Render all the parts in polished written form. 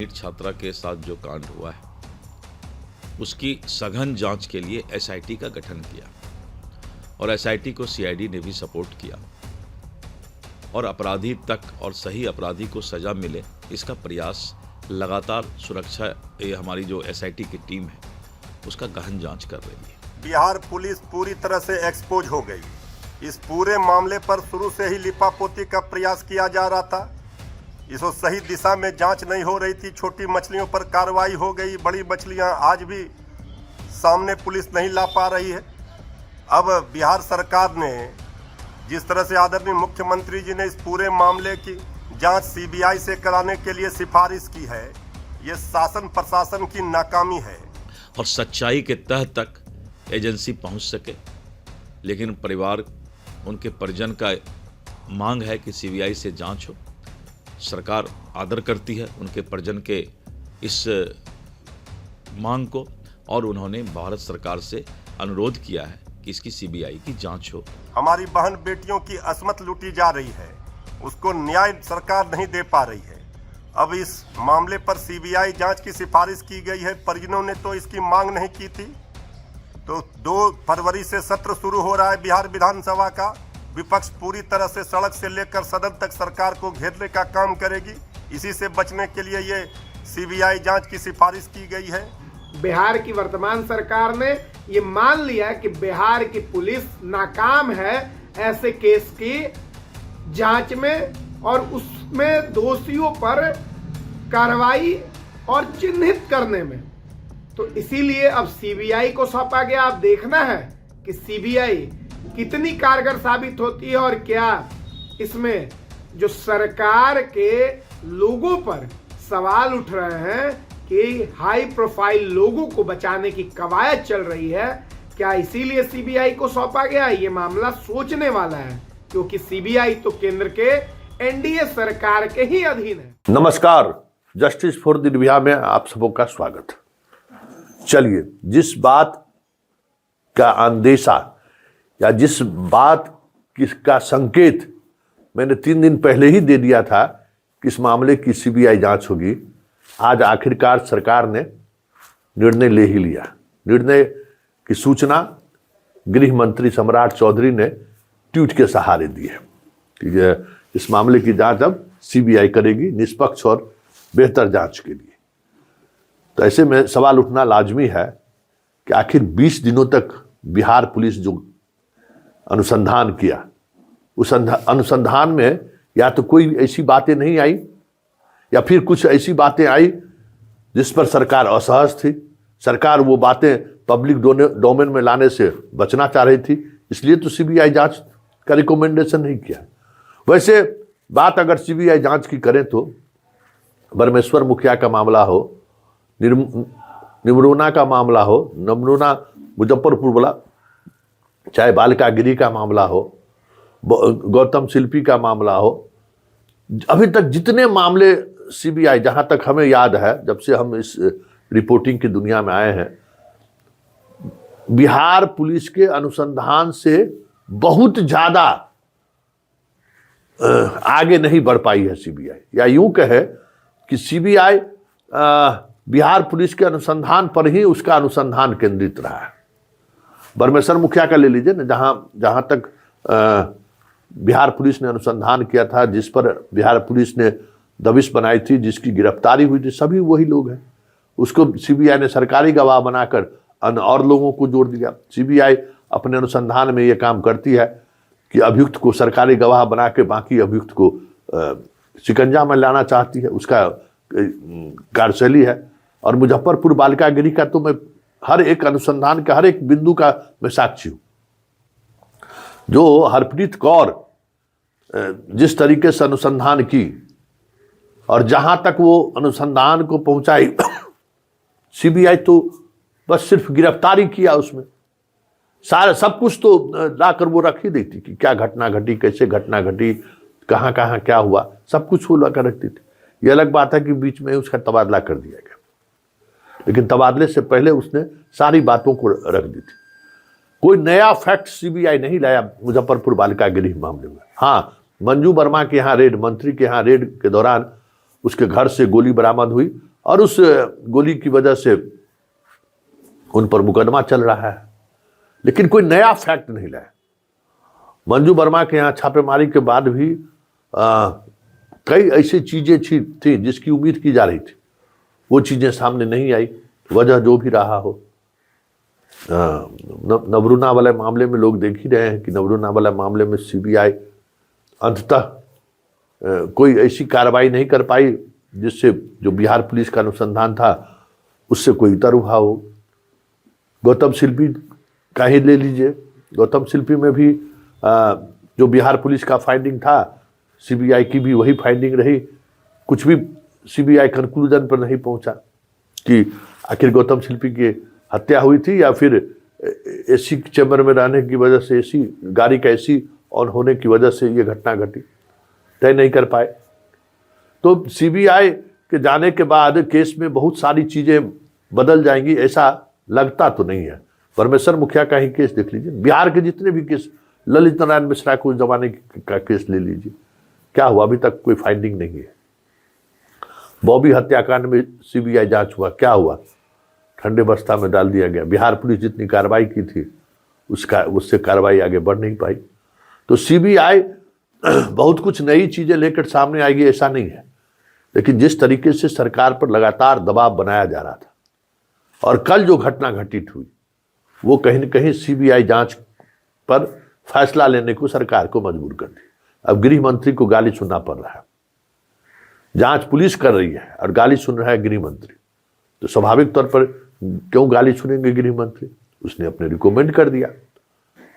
NEET छात्रा के साथ जो कांड हुआ है उसकी सघन जांच के लिए एसआईटी का गठन किया और एसआईटी को सीआईडी ने भी सपोर्ट किया और अपराधी तक और सही अपराधी को सजा मिले इसका प्रयास लगातार सुरक्षा ये हमारी जो एसआईटी की टीम है उसका गहन जांच कर रही है। बिहार पुलिस पूरी तरह से एक्सपोज हो गई। इस पूरे मामले पर शुरू से ही लिपापोती का प्रयास किया जा रहा था। इसको सही दिशा में जांच नहीं हो रही थी। छोटी मछलियों पर कार्रवाई हो गई, बड़ी मछलियां आज भी सामने पुलिस नहीं ला पा रही है। अब बिहार सरकार ने जिस तरह से आदरणीय मुख्यमंत्री जी ने इस पूरे मामले की जांच सीबीआई से कराने के लिए सिफारिश की है, ये शासन प्रशासन की नाकामी है। और सच्चाई के तह तक एजेंसी पहुंच सके, लेकिन परिवार उनके परिजन का मांग है कि सीबीआई से जांच हो। सरकार आदर करती है उनके परिजन के इस मांग को और उन्होंने भारत सरकार से अनुरोध किया है कि इसकी सीबीआई की जांच हो। हमारी बहन बेटियों की असमत लूटी जा रही है, उसको न्याय सरकार नहीं दे पा रही है। अब इस मामले पर सीबीआई जांच की सिफारिश की गई है। परिजनों ने तो इसकी मांग नहीं की थी। तो 2 फरवरी से सत्र शुरू हो रहा है बिहार विधानसभा का। विपक्ष पूरी तरह से सड़क से लेकर सदन तक सरकार को घेरने का काम करेगी। इसी से बचने के लिए ये सीबीआई जांच की सिफारिश की गई है। बिहार की वर्तमान सरकार ने ये मान लिया कि बिहार की पुलिस नाकाम है ऐसे केस की जांच में और उसमें दोषियों पर कार्रवाई और चिन्हित करने में। तो इसीलिए अब सीबीआई को सौंपा गया। अब देखना है कि सीबीआई कितनी कारगर साबित होती है और क्या इसमें जो सरकार के लोगों पर सवाल उठ रहे हैं कि हाई प्रोफाइल लोगों को बचाने की कवायद चल रही है, क्या इसीलिए सीबीआई को सौंपा गया। ये मामला सोचने वाला है, क्योंकि सीबीआई तो केंद्र के एनडीए सरकार के ही अधीन है। नमस्कार, जस्टिस फॉर निर्भया में आप सबों का स्वागत। चलिए, जिस बात का अंदेशा या जिस बात का संकेत मैंने 3 दिन पहले ही दे दिया था कि इस मामले की सीबीआई जांच होगी, आज आखिरकार सरकार ने निर्णय ले ही लिया। निर्णय की सूचना गृह मंत्री सम्राट चौधरी ने ट्वीट के सहारे दी है कि इस मामले की जांच अब सीबीआई करेगी निष्पक्ष और बेहतर जांच के लिए। तो ऐसे में सवाल उठना लाजमी है कि आखिर 20 दिनों तक बिहार पुलिस जो अनुसंधान किया, उस अनुसंधान में या तो कोई ऐसी बातें नहीं आई या फिर कुछ ऐसी बातें आई जिस पर सरकार असहज थी। सरकार वो बातें पब्लिक डोमेन में लाने से बचना चाह रही थी, इसलिए तो सीबीआई जांच का रिकमेंडेशन नहीं किया। वैसे बात अगर सीबीआई जांच की करें तो बरमेश्वर मुखिया का मामला हो, निमरोना का मामला हो, नमरोना मुजफ्फरपुर वाला, चाहे बालिका गिरी का मामला हो, गौतम शिल्पी का मामला हो, अभी तक जितने मामले सीबीआई, जहां तक हमें याद है जब से हम इस रिपोर्टिंग की दुनिया में आए हैं, बिहार पुलिस के अनुसंधान से बहुत ज्यादा आगे नहीं बढ़ पाई है सीबीआई। या यूं कहे कि सीबीआई बिहार पुलिस के अनुसंधान पर ही उसका अनुसंधान केंद्रित रहा है। बरमेश्वर मुखिया का ले लीजिए ना, जहां तक बिहार पुलिस ने अनुसंधान किया था, जिस पर बिहार पुलिस ने दबिश बनाई थी, जिसकी गिरफ्तारी हुई थी, सभी वही लोग हैं। उसको सीबीआई ने सरकारी गवाह बनाकर और लोगों को जोड़ दिया। सीबीआई अपने अनुसंधान में ये काम करती है कि अभियुक्त को सरकारी गवाह बना के बाकी अभियुक्त को शिकंजा में लाना चाहती है, उसका कार्यशैली है। और मुजफ्फरपुर बालिका गिरी का तो मैं हर एक अनुसंधान का हर एक बिंदु का मैं साक्षी हूं। जो हरप्रीत कौर जिस तरीके से अनुसंधान की और जहां तक वो अनुसंधान को पहुंचाई, सीबीआई तो बस सिर्फ गिरफ्तारी किया, उसमें सारा सब कुछ तो लाकर वो रख ही देती कि क्या घटना घटी, कैसे घटना घटी, कहां कहां क्या हुआ, सब कुछ वो लाकर रखती थी। ये अलग बात है कि बीच में उसका तबादला कर दिया गया, लेकिन तबादले से पहले उसने सारी बातों को रख दी थी। कोई नया फैक्ट सीबीआई नहीं लाया मुजफ्फरपुर बालिका गिरी मामले में। हाँ, मंजू वर्मा के यहाँ रेड, मंत्री के यहाँ रेड के दौरान उसके घर से गोली बरामद हुई और उस गोली की वजह से उन पर मुकदमा चल रहा है, लेकिन कोई नया फैक्ट नहीं लाया। मंजू वर्मा के यहाँ छापेमारी के बाद भी कई ऐसी चीजें थी जिसकी उम्मीद की जा रही थी, वो चीजें सामने नहीं आई। वजह जो भी रहा हो, नवरुणा वाले मामले में लोग देख ही रहे हैं कि नवरुणा वाले मामले में सीबीआई अंततः कोई ऐसी कार्रवाई नहीं कर पाई जिससे जो बिहार पुलिस का अनुसंधान था उससे कोई उतर हुआ हो। गौतम शिल्पी का ही ले लीजिए, गौतम शिल्पी में भी जो बिहार पुलिस का फाइंडिंग था, सीबीआई की भी वही फाइंडिंग रही। कुछ भी सीबीआई कंक्लूजन पर नहीं पहुंचा कि आखिर गौतम शिल्पी की हत्या हुई थी या फिर एसी चैम्बर में रहने की वजह से, एसी गाड़ी का एसी ऑन होने की वजह से ये घटना घटी, तय नहीं कर पाए। तो सीबीआई के जाने के बाद केस में बहुत सारी चीजें बदल जाएंगी ऐसा लगता तो नहीं है। परमेश्वर मुखिया का ही केस देख लीजिए, बिहार के जितने भी केस, ललित नारायण मिश्रा को उस जमाने का केस ले लीजिए, क्या हुआ? अभी तक कोई फाइंडिंग नहीं है। बॉबी हत्याकांड में सीबीआई जांच हुआ, क्या हुआ? ठंडे बस्ता में डाल दिया गया। बिहार पुलिस जितनी कार्रवाई की थी उससे कार्रवाई आगे बढ़ नहीं पाई। तो सीबीआई बहुत कुछ नई चीजें लेकर सामने आएगी ऐसा नहीं है, लेकिन जिस तरीके से सरकार पर लगातार दबाव बनाया जा रहा था और कल जो घटना घटित हुई वो कहीं न कहीं सीबीआई जांच पर फैसला लेने को सरकार को मजबूर कर दी। अब गृह मंत्री को गाली सुनना पड़ रहा है। जांच पुलिस कर रही है और गाली सुन रहा है गृह मंत्री, तो स्वाभाविक तौर पर क्यों गाली सुनेंगे गृह मंत्री? उसने अपने रिकमेंड कर दिया।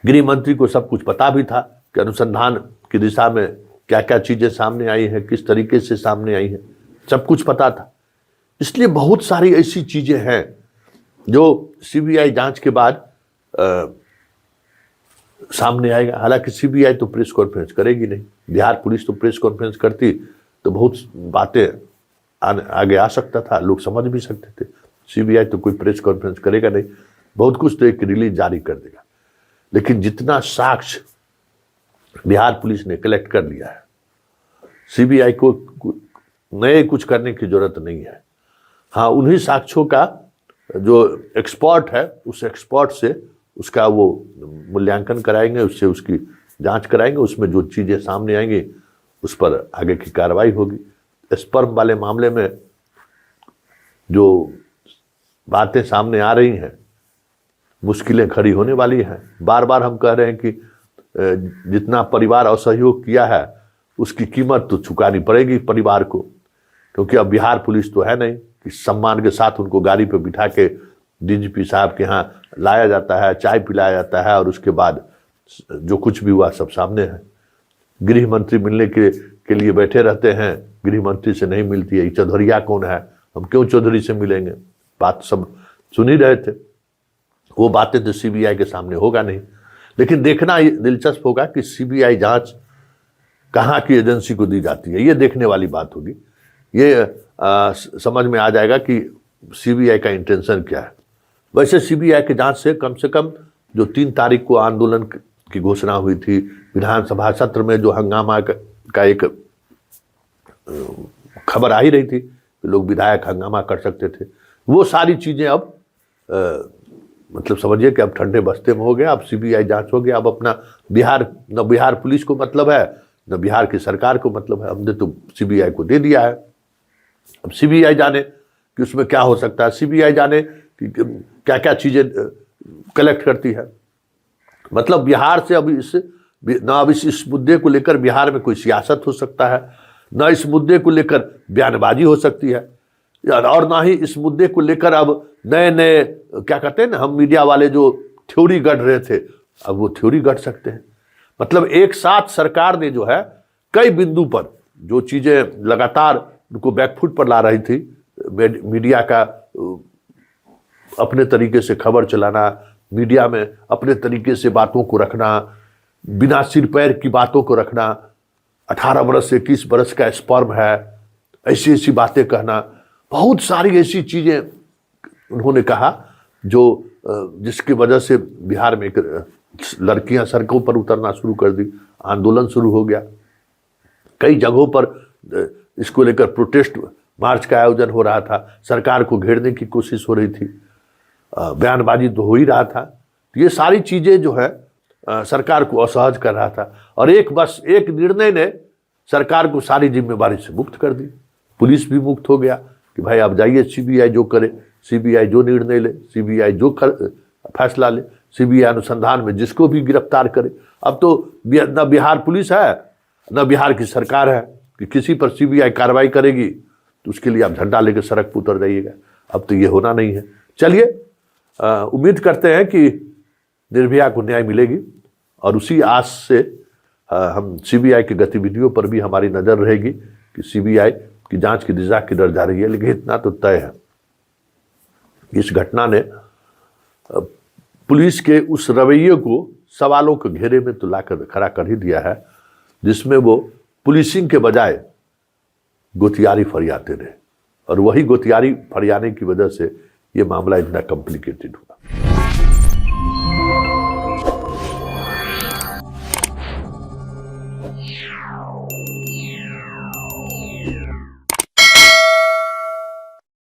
गृह मंत्री को सब कुछ पता भी था कि अनुसंधान की दिशा में क्या क्या चीजें सामने आई हैं, किस तरीके से सामने आई हैं, सब कुछ पता था। इसलिए बहुत सारी ऐसी चीजें हैं जो सीबीआई जांच के बाद सामने आएगा। हालांकि सीबीआई तो प्रेस कॉन्फ्रेंस करेगी नहीं, बिहार पुलिस तो प्रेस कॉन्फ्रेंस करती तो बहुत बातें आगे आ सकता था, लोग समझ भी सकते थे। सीबीआई तो कोई प्रेस कॉन्फ्रेंस करेगा नहीं, बहुत कुछ तो एक रिलीज जारी कर देगा। लेकिन जितना साक्ष्य बिहार पुलिस ने कलेक्ट कर लिया है, सीबीआई को नए कुछ करने की जरूरत नहीं है। हाँ, उन्हीं साक्ष्यों का जो एक्सपर्ट है उस एक्सपर्ट से उसका वो मूल्यांकन कराएंगे, उससे उसकी जांच कराएंगे, उसमें जो चीजें सामने आएंगी उस पर आगे की कार्रवाई होगी। स्पर्म वाले मामले में जो बातें सामने आ रही हैं, मुश्किलें खड़ी होने वाली हैं। बार बार हम कह रहे हैं कि जितना परिवार असहयोग किया है उसकी कीमत तो चुकानी पड़ेगी परिवार को, क्योंकि अब बिहार पुलिस तो है नहीं कि सम्मान के साथ उनको गाड़ी पे बिठा के डीजीपी साहब के यहाँ लाया जाता है, चाय पिलाया जाता है और उसके बाद जो कुछ भी हुआ सब सामने है। गृह मंत्री मिलने के लिए बैठे रहते हैं, गृह मंत्री से नहीं मिलती है। चौधरीया कौन है, हम क्यों चौधरी से मिलेंगे? बात सब सुन ही रहे थे। वो बातें तो सीबीआई के सामने होगा नहीं, लेकिन देखना दिलचस्प होगा कि सीबीआई जांच कहाँ की एजेंसी को दी जाती है, ये देखने वाली बात होगी। ये समझ में आ जाएगा कि सीबीआई का इंटेंशन क्या है। वैसे सीबीआई की जांच से कम जो 3 तारीख को आंदोलन की घोषणा हुई थी, विधानसभा सत्र में जो हंगामा का एक खबर आ ही रही थी कि लोग विधायक हंगामा कर सकते थे, वो सारी चीजें अब मतलब समझिए कि अब ठंडे बस्ते में हो गया। अब सीबीआई जांच हो गया। अब अपना न बिहार पुलिस को मतलब है, न बिहार की सरकार को मतलब है। हमने तो सीबीआई को दे दिया है। अब सीबीआई जाने कि उसमें क्या हो सकता है, सीबीआई जाने कि क्या क्या चीजें कलेक्ट करती है। मतलब बिहार से अब इस मुद्दे को लेकर बिहार में कोई सियासत हो सकता है, ना इस मुद्दे को लेकर बयानबाजी हो सकती है, और ना ही इस मुद्दे को लेकर अब नए क्या कहते हैं ना, हम मीडिया वाले जो थ्योरी गढ़ रहे थे अब वो थ्योरी गढ़ सकते हैं। मतलब एक साथ सरकार ने जो है कई बिंदु पर जो चीजें लगातार उनको बैकफुट पर ला रही थी, मीडिया का अपने तरीके से खबर चलाना, मीडिया में अपने तरीके से बातों को रखना, बिना सिर पैर की बातों को रखना, 18 बरस से 21 बरस का स्पर्म है, ऐसी ऐसी बातें कहना, बहुत सारी ऐसी चीजें उन्होंने कहा जो जिसकी वजह से बिहार में लड़कियां सड़कों पर उतरना शुरू कर दी, आंदोलन शुरू हो गया। कई जगहों पर इसको लेकर प्रोटेस्ट मार्च का आयोजन हो रहा था, सरकार को घेरने की कोशिश हो रही थी, बयानबाजी तो हो ही रहा था। तो ये सारी चीज़ें जो है सरकार को असहज कर रहा था, और बस एक निर्णय ने सरकार को सारी जिम्मेवारी से मुक्त कर दी। पुलिस भी मुक्त हो गया कि भाई आप जाइए, सीबीआई जो करे, सीबीआई जो निर्णय ले, सीबीआई जो फैसला ले, सीबीआई अनुसंधान में जिसको भी गिरफ्तार करे। अब तो न बिहार पुलिस है न बिहार की सरकार है कि किसी पर सीबीआई कार्रवाई करेगी तो उसके लिए आप झंडा लेकर सड़क पर उतर जाइएगा। अब तो ये होना नहीं है। चलिए, उम्मीद करते हैं कि निर्भया को न्याय मिलेगी, और उसी आस से हम सीबीआई की गतिविधियों पर भी हमारी नज़र रहेगी कि सीबीआई की जांच की दिशा किधर जा रही है। लेकिन इतना तो तय है, इस घटना ने पुलिस के उस रवैये को सवालों के घेरे में तो लाकर खड़ा कर ही दिया है, जिसमें वो पुलिसिंग के बजाय गोतियारी फरियाते रहे, और वही गोतियारी फरियाने की वजह से ये मामला इतना कॉम्प्लिकेटेड हुआ।